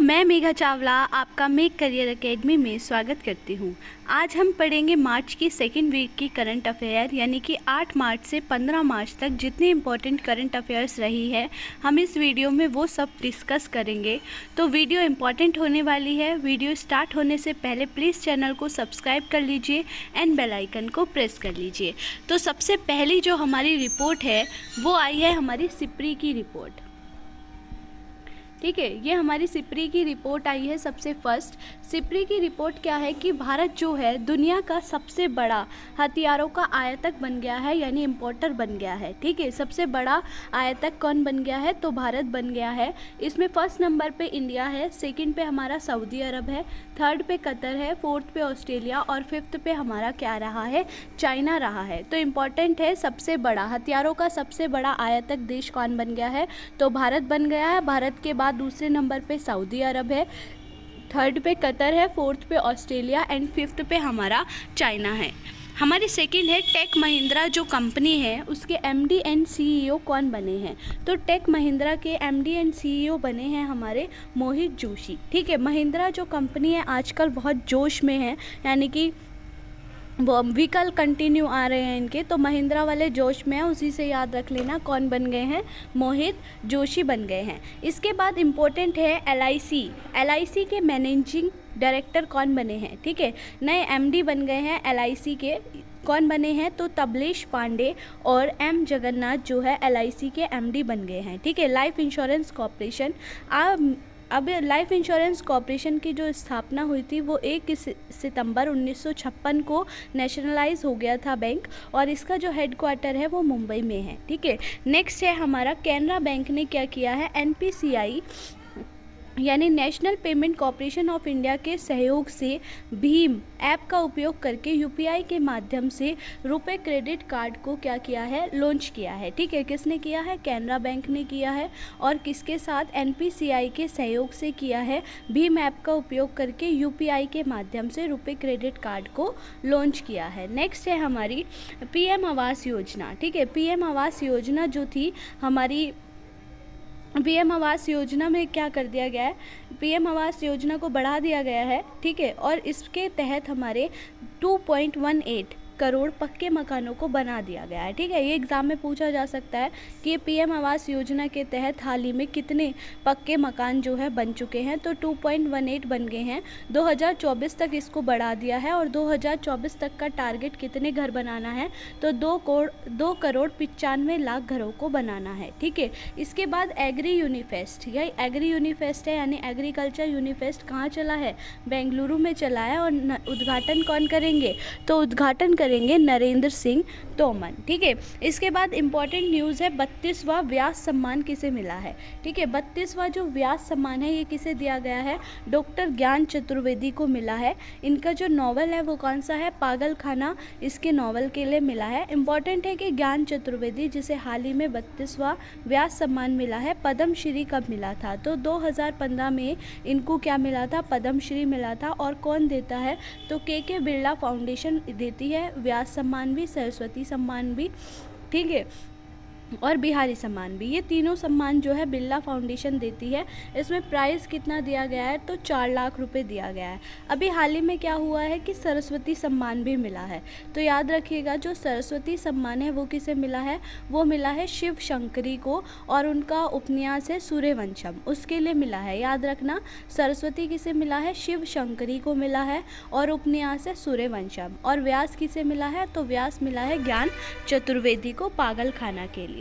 मैं मेघा चावला आपका make career academy में स्वागत करती हूँ। आज हम पढ़ेंगे मार्च की सेकेंड वीक की करंट अफेयर, यानी कि 8 मार्च से 15 मार्च तक जितनी इम्पोर्टेंट करंट अफेयर्स रही है हम इस वीडियो में वो सब डिस्कस करेंगे। तो वीडियो इम्पॉर्टेंट होने वाली है। वीडियो स्टार्ट होने से पहले प्लीज़ चैनल को सब्सक्राइब कर लीजिए एंड बेल आइकन को प्रेस कर लीजिए। तो सबसे पहली जो हमारी रिपोर्ट है वो आई है हमारी सिप्री की रिपोर्ट। ठीक है, ये हमारी सिप्री की रिपोर्ट आई है सबसे फर्स्ट। सिप्री की रिपोर्ट क्या है कि भारत जो है दुनिया का सबसे बड़ा हथियारों का आयातक बन गया है, यानी इम्पोर्टर बन गया है। ठीक है, सबसे बड़ा आयातक कौन बन गया है? तो भारत बन गया है। इसमें फर्स्ट नंबर पे इंडिया है, सेकंड पे हमारा सऊदी अरब है, थर्ड पे कतर है, फोर्थ पे ऑस्ट्रेलिया और फिफ्थ पे हमारा क्या रहा है? चाइना रहा है। तो इम्पॉर्टेंट है, सबसे बड़ा हथियारों का सबसे बड़ा आयातक देश कौन बन गया है? तो भारत बन गया है। भारत के बाद दूसरे नंबर पे सऊदी अरब है, थर्ड पे कतर है, फोर्थ पे ऑस्ट्रेलिया एंड फिफ्थ पे हमारा चाइना है। हमारी सेकंड है टेक महिंद्रा जो कंपनी है उसके एमडी एंड सीईओ कौन बने हैं? तो टेक महिंद्रा के एमडी एंड सीईओ बने हैं हमारे मोहित जोशी। ठीक है, महिंद्रा जो कंपनी है आजकल बहुत जोश में है, यानी कि वो व्हीकल कंटिन्यू आ रहे हैं इनके, तो महिंद्रा वाले जोश में है, उसी से याद रख लेना कौन बन गए हैं? मोहित जोशी बन गए हैं। इसके बाद इम्पोर्टेंट है एलआईसी के मैनेजिंग डायरेक्टर कौन बने हैं? ठीक है, नए एमडी बन गए हैं एलआईसी के। कौन बने हैं? तो तबलेश पांडे और एम जगन्नाथ जो है एलआईसी के एमडी बन गए हैं। ठीक है, लाइफ इंश्योरेंस कॉर्पोरेशन अब लाइफ इंश्योरेंस कॉर्पोरेशन की जो स्थापना हुई थी वो 1 सितंबर 1956 को नेशनलाइज हो गया था बैंक, और इसका जो हेडक्वार्टर है वो मुंबई में है। ठीक है, नेक्स्ट है हमारा कैनरा बैंक ने क्या किया है? एनपीसीआई यानी national payment corporation of India के सहयोग से भीम ऐप का उपयोग करके यूपीआई के माध्यम से रुपए क्रेडिट कार्ड को क्या किया है? लॉन्च किया है। ठीक है, किसने किया है? कैनरा बैंक ने किया है, और किसके साथ? एनपीसीआई के सहयोग से किया है। भीम ऐप का उपयोग करके यूपीआई के माध्यम से रुपए क्रेडिट कार्ड को लॉन्च किया है। नेक्स्ट है हमारी पीएम आवास योजना। ठीक है, पीएम आवास योजना जो थी हमारी, पीएम आवास योजना में क्या कर दिया गया है? पीएम आवास योजना को बढ़ा दिया गया है। ठीक है, और इसके तहत हमारे 2.18 करोड़ पक्के मकानों को बना दिया गया है। ठीक है, ये एग्ज़ाम में पूछा जा सकता है कि पीएम आवास योजना के तहत हाल ही में कितने पक्के मकान जो है बन चुके हैं? तो 2.18 बन गए हैं। 2024 तक इसको बढ़ा दिया है, और 2024 तक का टारगेट कितने घर बनाना है? तो 2 करोड़ 95 लाख घरों को बनाना है। ठीक है, इसके बाद एग्री यूनिफेस्ट, यही एग्री यूनिफेस्ट है, यानी एग्रीकल्चर यूनिफेस्ट कहाँ चला है? बेंगलुरु में चला है, और उद्घाटन कौन करेंगे? तो उद्घाटन करेंगे नरेंद्र सिंह तोमर। ठीक है, इसके बाद इंपॉर्टेंट न्यूज़ है 32वां व्यास सम्मान किसे मिला है? ठीक है, 32वां जो व्यास सम्मान है ये किसे दिया गया है? डॉक्टर ज्ञान चतुर्वेदी को मिला है। इनका जो नॉवल है वो कौन सा है? पागल खाना, इसके नॉवल के लिए मिला है। इंपॉर्टेंट है कि ज्ञान चतुर्वेदी जिसे हाल ही में 32वां व्यास सम्मान मिला है, पद्मश्री कब मिला था? तो 2015 में इनको क्या मिला था? पद्मश्री मिला था। और कौन देता है? तो के बिरला फाउंडेशन देती है व्यास सम्मान भी, सरस्वती सम्मान भी, ठीक है, और बिहारी सम्मान भी। ये तीनों सम्मान जो है बिरला फाउंडेशन देती है। इसमें प्राइस कितना दिया गया है? तो 4 लाख रुपए दिया गया है। अभी हाल ही में क्या हुआ है कि सरस्वती सम्मान भी मिला है। तो याद रखिएगा, जो सरस्वती सम्मान है वो किसे मिला है? वो मिला है शिव शंकरी को, और उनका उपन्यास है सूर्यवंशम, उसके लिए मिला है। याद रखना, सरस्वती किसे मिला है? शिव शंकरी को मिला है, और उपन्यास है सूर्यवंशम। और व्यास किसे मिला है? तो व्यास मिला है ज्ञान चतुर्वेदी को, पागल खाना के लिए।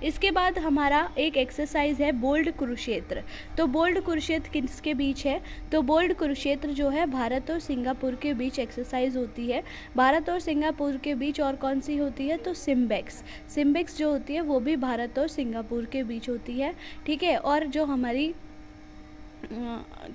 इसके बाद हमारा एक एक्सरसाइज है बोल्ड कुरुक्षेत्र। तो बोल्ड कुरुक्षेत्र किसके बीच है? तो बोल्ड कुरुक्षेत्र जो है भारत और सिंगापुर के बीच एक्सरसाइज होती है। भारत और सिंगापुर के बीच और कौन सी होती है? तो सिम्बेक्स जो होती है वो भी भारत और सिंगापुर के बीच होती है। ठीक है, और जो हमारी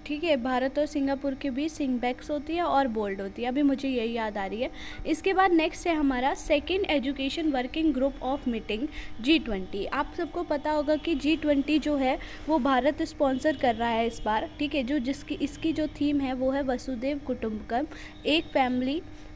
ठीक है, भारत और सिंगापुर के बीच सिम्बेक्स होती है और बोल्ड होती है। अभी मुझे यही याद आ रही है। इसके बाद नेक्स्ट है हमारा second education working group of meeting G20। आप सबको पता होगा कि G20 जो है वो भारत स्पॉन्सर कर रहा है इस बार। ठीक है, इसकी जो थीम है वो है वसुदेव कुटुंबकम,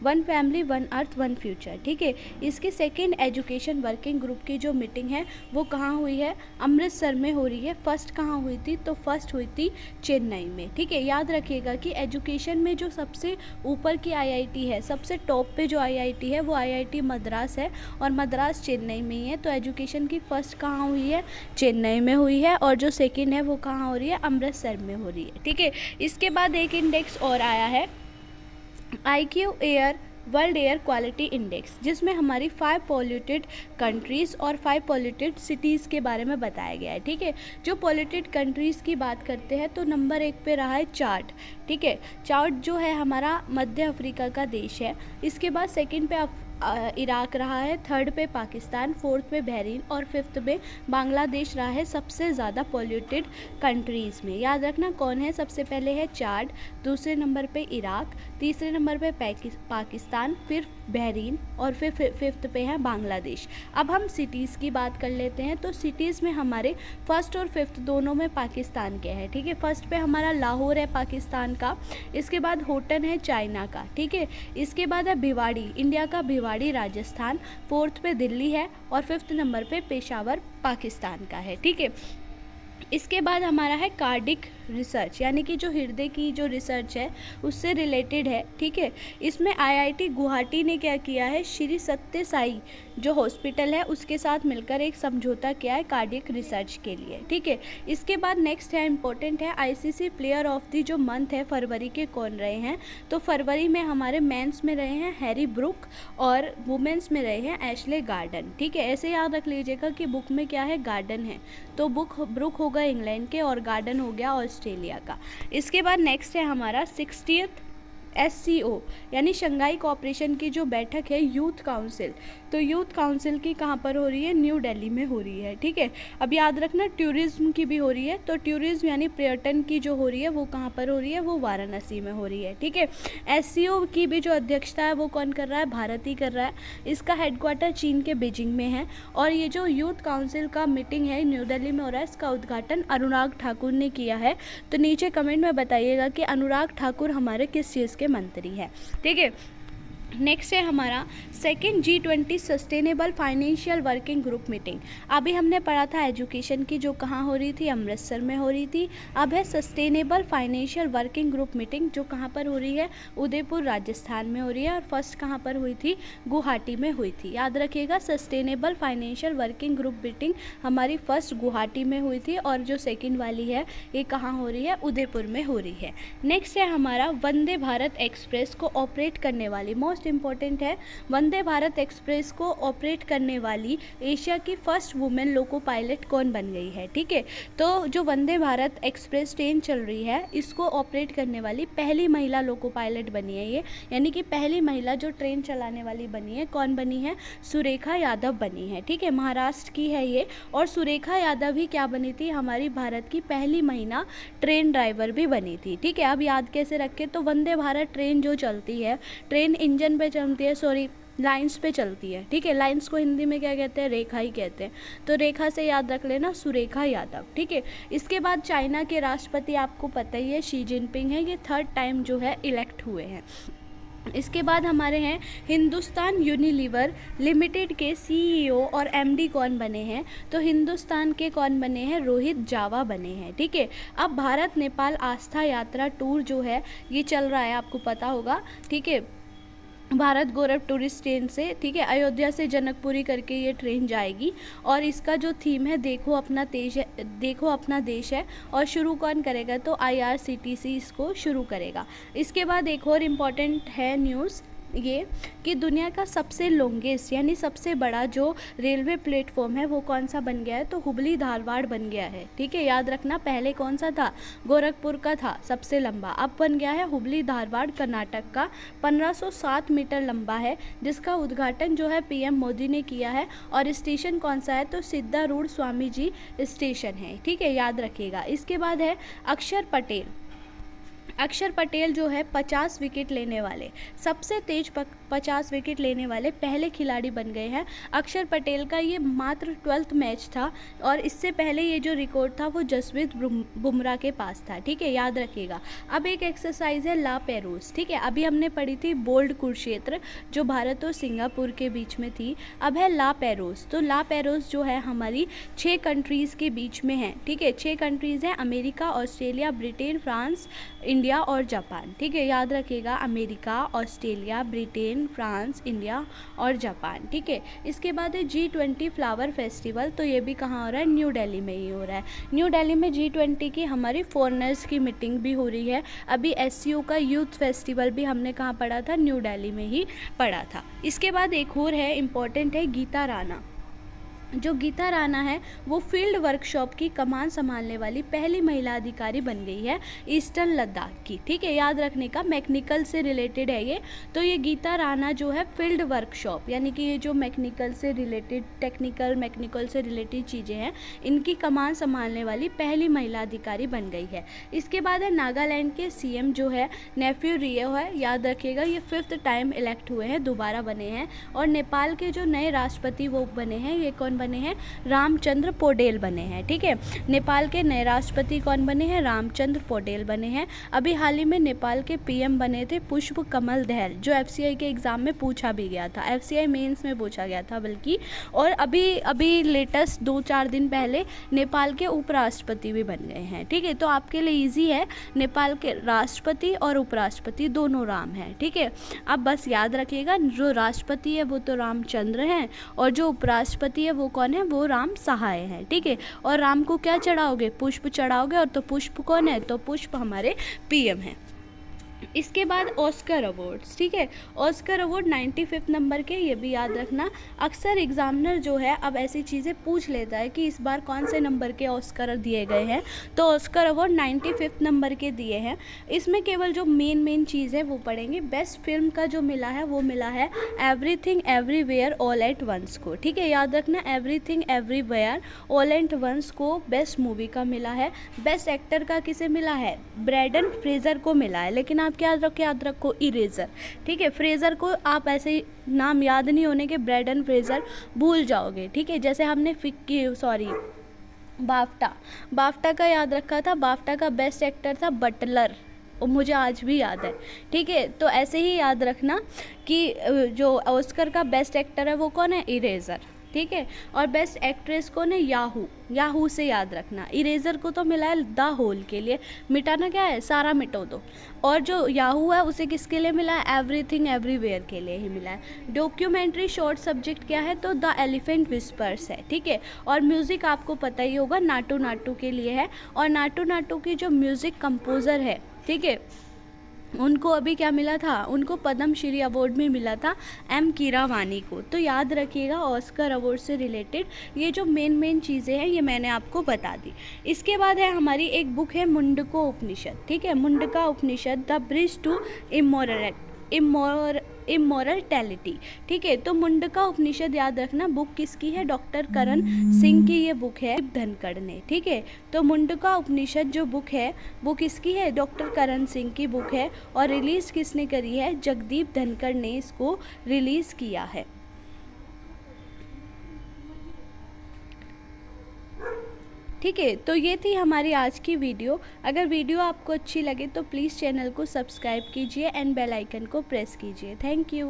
one family one earth one future. ठीक है, इसकी सेकंड एजुकेशन वर्किंग ग्रुप की जो मीटिंग है वो कहाँ हुई है? अमृतसर में हो रही है। फर्स्ट कहाँ हुई थी? तो फर्स्ट हुई थी चेन्नई में। ठीक है, याद रखिएगा कि एजुकेशन में जो सबसे ऊपर की आईआईटी है, सबसे टॉप पे जो आईआईटी है वो आईआईटी मद्रास है, और मद्रास चेन्नई में ही है। तो एजुकेशन की फर्स्ट कहाँ हुई है? चेन्नई में हुई है, और जो सेकंड है वो कहाँ हो रही है? अमृतसर में हो रही है। ठीक है, इसके बाद एक इंडेक्स और आया है IQ air world air quality index, जिसमें हमारी 5 पॉल्यूटेड कंट्रीज़ और 5 पॉल्यूटेड सिटीज़ के बारे में बताया गया है। ठीक है, जो पॉल्यूटेड कंट्रीज़ की बात करते हैं तो नंबर 1 पे रहा है चाड। ठीक है, चाड जो है हमारा मध्य अफ्रीका का देश है। इसके बाद सेकंड पे इराक रहा है, थर्ड पे पाकिस्तान, फोर्थ पे बहरीन, और फिफ्थ पे बांग्लादेश रहा है सबसे ज़्यादा पॉल्यूटेड कंट्रीज़ में। याद रखना कौन है, सबसे पहले है चाड, दूसरे नंबर पे इराक, तीसरे नंबर पे पाकिस्तान, फिर बहरीन, और फिर फिफ्थ पे है बांग्लादेश। अब हम सिटीज़ की बात कर लेते हैं। तो सिटीज़ में हमारे फर्स्ट और फिफ्थ दोनों में पाकिस्तान के हैं। ठीक है, फर्स्ट पे हमारा लाहौर है पाकिस्तान का, इसके बाद होटन है चाइना का। ठीक है, इसके बाद है भिवाड़ी, इंडिया का भिवाड़ी राजस्थान, फोर्थ पे दिल्ली है, और फिफ्थ नंबर पे पेशावर पाकिस्तान का है। ठीक है, इसके बाद हमारा है कार्डिक रिसर्च, यानी कि जो हृदय की जो रिसर्च है उससे रिलेटेड है। ठीक है, इसमें आईआईटी गुवाहाटी ने क्या किया है, श्री सत्य साई जो हॉस्पिटल है उसके साथ मिलकर एक समझौता किया है कार्डियक रिसर्च के लिए। ठीक है, इसके बाद नेक्स्ट है इम्पोर्टेंट है आईसीसी प्लेयर ऑफ द जो मंथ है फरवरी के कौन रहे हैं। तो फरवरी में हमारे मेंस में रहे हैं हैरी ब्रूक, और वुमेंस में रहे हैं एशले गार्डन। ठीक है, ऐसे याद रख लीजिएगा कि बुक में क्या है, गार्डन है, तो ब्रूक होगा इंग्लैंड के और गार्डन हो गया ऑस्ट्रेलिया का। इसके बाद नेक्स्ट है हमारा 60th SCO यानी शंघाई कोऑपरेशन की जो बैठक है यूथ काउंसिल। तो यूथ काउंसिल की कहाँ पर हो रही है, न्यू दिल्ली में हो रही है। ठीक है, अब याद रखना टूरिज्म की भी हो रही है। तो टूरिज्म यानी पर्यटन की जो हो रही है वो कहाँ पर हो रही है, वो वाराणसी में हो रही है। ठीक है, SCO की भी जो अध्यक्षता है वो कौन कर रहा है, भारत ही कर रहा है। इसका हेडक्वार्टर चीन के बीजिंग में है, और ये जो यूथ काउंसिल का मीटिंग है न्यू दिल्ली में हो रहा है, इसका उद्घाटन अनुराग ठाकुर ने किया है। तो नीचे कमेंट में बताइएगा कि अनुराग ठाकुर हमारे किस चीज़ के मंत्री हैं। ठीक है, नेक्स्ट है हमारा second G20 sustainable financial working group meeting. अभी हमने पढ़ा था एजुकेशन की जो कहाँ हो रही थी, अमृतसर में हो रही थी। अब है sustainable financial working group meeting जो कहाँ पर हो रही है, उदयपुर राजस्थान में हो रही है, और फर्स्ट कहाँ पर हुई थी, गुवाहाटी में हुई थी। याद रखिएगा sustainable financial working group meeting हमारी फर्स्ट गुवाहाटी में हुई थी, और जो सेकेंड वाली है ये कहाँ हो रही है, उदयपुर में हो रही है। नेक्स्ट है हमारा वंदे भारत एक्सप्रेस को ऑपरेट करने वाली, मोस्ट इंपॉर्टेंट है, वंदे भारत एक्सप्रेस को ऑपरेट करने वाली एशिया की फर्स्ट वुमेन लोको पायलट कौन बन गई है। ठीक है, तो जो वंदे भारत एक्सप्रेस ट्रेन चल रही है इसको ऑपरेट करने वाली पहली महिला लोको पायलट बनी है ये, यानी कि पहली महिला जो ट्रेन चलाने वाली बनी है, कौन बनी है, सुरेखा यादव बनी है। ठीक है, महाराष्ट्र की है ये, और सुरेखा यादव ही क्या बनी थी, हमारी भारत की पहली महिला ट्रेन ड्राइवर भी बनी थी। ठीक है, अब याद कैसे रखें, तो वंदे भारत ट्रेन जो चलती है, ट्रेन इंजन पे चलती है, सॉरी लाइंस पे चलती है। ठीक है, लाइंस को हिंदी में क्या कहते हैं, रेखा ही कहते हैं। तो रेखा से याद रख लेना सुरेखा यादव। ठीक है, इसके बाद चाइना के राष्ट्रपति आपको पता ही है शी जिनपिंग है, ये थर्ड टाइम जो है इलेक्ट हुए हैं। इसके बाद हमारे हैं हिंदुस्तान यूनिलीवर लिमिटेड के CEO और MD कौन बने हैं, तो हिंदुस्तान के कौन बने हैं, रोहित जावा बने हैं। ठीक है, अब भारत नेपाल आस्था यात्रा टूर जो है ये चल रहा है, आपको पता होगा। ठीक है, भारत गौरव टूरिस्ट ट्रेन से, ठीक है, अयोध्या से जनकपुरी करके ये ट्रेन जाएगी, और इसका जो थीम है देखो अपना देश है, देखो अपना देश है, और शुरू कौन करेगा, तो IRCTC इसको शुरू करेगा। इसके बाद एक और इम्पॉर्टेंट है न्यूज़ ये कि दुनिया का सबसे लॉन्गेस्ट यानी सबसे बड़ा जो रेलवे प्लेटफॉर्म है वो कौन सा बन गया है, तो हुबली धारवाड़ बन गया है। ठीक है, याद रखना पहले कौन सा था, गोरखपुर का था सबसे लंबा, अब बन गया है हुबली धारवाड़ कर्नाटक का, 1507 मीटर लंबा है, जिसका उद्घाटन जो है PM मोदी ने किया है। और स्टेशन कौन सा है, तो सिद्धारूढ़ स्वामी जी स्टेशन है। ठीक है, याद रखिएगा। इसके बाद है अक्षर पटेल, अक्षर पटेल जो है 50 विकेट लेने वाले, सबसे तेज 50 विकेट लेने वाले पहले खिलाड़ी बन गए हैं। अक्षर पटेल का ये मात्र 12th मैच था और इससे पहले ये जो रिकॉर्ड था वो जसप्रीत बुमराह के पास था। ठीक है, याद रखिएगा। अब एक एक्सरसाइज है ला पेरोस। ठीक है, अभी हमने पढ़ी थी बोल्ड कुरुक्षेत्र जो भारत और सिंगापुर के बीच में थी। अब है ला पेरोस। तो ला पेरोस जो है हमारी 6 कंट्रीज़ के बीच में है। ठीक है, 6 कंट्रीज़ हैं, America, Australia, Britain, France, India और जापान। ठीक है, याद रखिएगा, America, Australia, Britain, France, India और जापान। ठीक है, इसके बाद है G20 फ्लावर फेस्टिवल। तो ये भी कहाँ हो रहा है? न्यू दिल्ली में ही हो रहा है। न्यू दिल्ली में G20 की हमारी फॉरेनर्स की मीटिंग भी हो रही है। अभी SCO का यूथ फेस्टिवल भी हमने कहाँ पढ़ा था? न्यू दिल्ली में ही पढ़ा था। इसके बाद एक और है, इम्पॉर्टेंट है, गीता राणा। जो गीता राणा है वो फील्ड वर्कशॉप की कमान संभालने वाली पहली महिला अधिकारी बन गई है ईस्टर्न लद्दाख की। ठीक है, याद रखने का, मैकेनिकल से रिलेटेड है ये। तो ये गीता राणा जो है फील्ड वर्कशॉप यानी कि ये जो मैकेनिकल से रिलेटेड, मैकेनिकल से रिलेटेड चीज़ें हैं, इनकी कमान संभालने वाली पहली महिला अधिकारी बन गई है। इसके बाद है नागालैंड के CM जो है नेफ्यू रियो है। याद रखिएगा, ये 5th टाइम इलेक्ट हुए हैं, दोबारा बने हैं। और नेपाल के जो नए राष्ट्रपति वो बने हैं, ये कौन बने हैं? रामचंद्र पौडेल बने हैं। ठीक है, नेपाल के नए राष्ट्रपति कौन बने हैं? रामचंद्र पौडेल बने हैं। अभी हाल ही में नेपाल के PM बने थे पुष्प कमल दहल, जो FCI के एग्ज़ाम में पूछा भी गया था, FCI मेंस में पूछा गया था बल्कि। और अभी लेटेस्ट 2-4 दिन पहले नेपाल के उपराष्ट्रपति भी बन गए हैं। ठीक है, तो आपके लिए ईजी है, नेपाल के राष्ट्रपति और उपराष्ट्रपति दोनों राम हैं। ठीक है, अब बस याद रखिएगा, जो राष्ट्रपति है वो तो रामचंद्र हैं और जो उपराष्ट्रपति है वो कौन है? वो राम सहाय हैं। ठीक है, और राम को क्या चढ़ाओगे? पुष्प चढ़ाओगे। और तो पुष्प कौन है? तो पुष्प हमारे PM हैं। इसके बाद ऑस्कर अवार्ड्स। ठीक है, ऑस्कर अवार्ड 95 नंबर के, ये भी याद रखना। अक्सर एग्जामिनर जो है अब ऐसी चीज़ें पूछ लेता है कि इस बार कौन से नंबर के ऑस्कर दिए गए हैं। तो ऑस्कर अवार्ड 95 नंबर के दिए हैं। इसमें केवल जो मेन चीज़ है वो पढ़ेंगे। बेस्ट फिल्म का जो मिला है वो मिला है everything everywhere all at once को। ठीक है, याद रखना, everything everywhere all at once को बेस्ट मूवी का मिला है। बेस्ट एक्टर का किसे मिला है? ब्रैंडन फ्रेजर को मिला है। लेकिन आप याद रखो इरेजर। ठीक है, फ्रेजर को आप ऐसे ही नाम याद नहीं होने के ब्रैंडन फ्रेजर भूल जाओगे। ठीक है, जैसे हमने बाफ्टा का याद रखा था। बाफ्टा का बेस्ट एक्टर था बटलर, और मुझे आज भी याद है। ठीक है, तो ऐसे ही याद रखना कि जो ऑस्कर का बेस्ट एक्टर है वो कौन है? इरेजर। ठीक है, और बेस्ट एक्ट्रेस कौन है? याहू से याद रखना। इरेजर को तो मिला है द होल के लिए, मिटाना क्या है? सारा मिटो दो। और जो याहू है उसे किसके लिए मिला है? एवरीथिंग एवरीवेयर के लिए ही मिला है। डॉक्यूमेंट्री शॉर्ट सब्जेक्ट क्या है? तो द एलिफेंट विस्पर्स है। ठीक है, और म्यूज़िक आपको पता ही होगा, नाटू नाटू के लिए है। और नाटू नाटू की जो म्यूज़िक कंपोज़र है, ठीक है, उनको अभी क्या मिला था? उनको पद्मश्री अवार्ड में मिला था, M कीरावानी को। तो याद रखिएगा, ऑस्कर अवार्ड से रिलेटेड ये जो मेन चीज़ें हैं ये मैंने आपको बता दी। इसके बाद है हमारी एक बुक है मुंडको उपनिषद। ठीक है, मुंडका उपनिषद, द ब्रिज टू इमोरटैलिटी। ठीक है, तो मुंडका उपनिषद याद रखना, बुक किसकी है? डॉक्टर करण सिंह की ये बुक है, धनखड़ ने। ठीक है, तो मुंडका उपनिषद जो बुक है वो किसकी है? डॉक्टर करण सिंह की बुक है। और रिलीज़ किसने करी है? जगदीप धनखड़ ने इसको रिलीज़ किया है। ठीक है, तो ये थी हमारी आज की वीडियो। अगर वीडियो आपको अच्छी लगे तो प्लीज़ चैनल को सब्सक्राइब कीजिए एंड बेल आइकन को प्रेस कीजिए। Thank you.